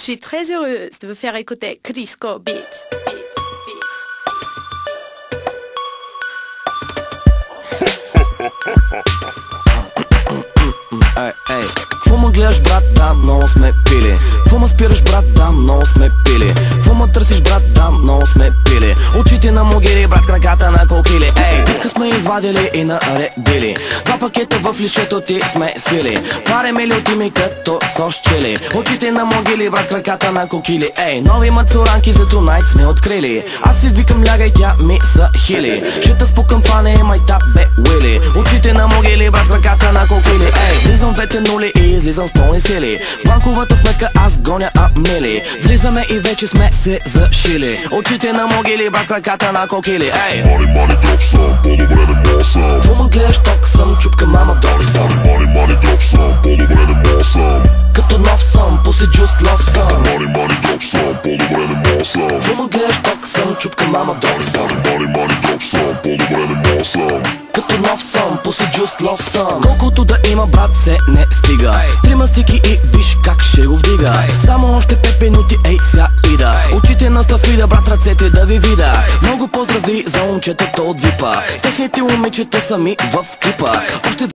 Je suis très heureuse de vous faire écouter Crisco Beats. Ей, ей, какво ме гледаш, брат? Да, много сме пили. Какво ме спираш, брат? Да, много сме пили. Какво ме търсиш, брат? Да, много сме пили. Очите на могили, брат, краката на кокили. Ей, диска сме извадили и наредили. Два пакета в лишето ти сме свили. Паре милиоти ми като сос чили. Очите на могили, брат, краката на кокили. Ей, нови мацуранки за тунайт сме открили. Аз си викам лягай, тя ми са хили. Ще спукам фане и майтап бе уили. Очите на могили, брат, краката на кокили. Ей, влизам двете нули и излизам с пълни сили. В банковата сметка аз гоня амели. Влизаме и вече сме се зашили. Очите на могили, брат, краката на кокили. Ей, Мани, дроп съм, по-добре не мога съм. Какво ме гледаш, ток съм, чупка мама, дори съм. Мани, дроп съм, по-добре не мога съм. Като нов съм, пуси джуст лов съм. Мани, дроп съм, по-добре не мога съм. Какво ме гледаш, ток съм, чупка мама, дори съм. Мани, дроп съм, по-добре не мога съм. Като нов съм, пуси джуст лов съм. Колкото да има, брат, се не стига. Трима стики и виж как ще го вдига. Само още 5 минути, ей, ся ида. Очите на стафида, брат, ръцете да ви вида. Много поздрави за момчетата от випа. Техните момичета са ми в клипа. Още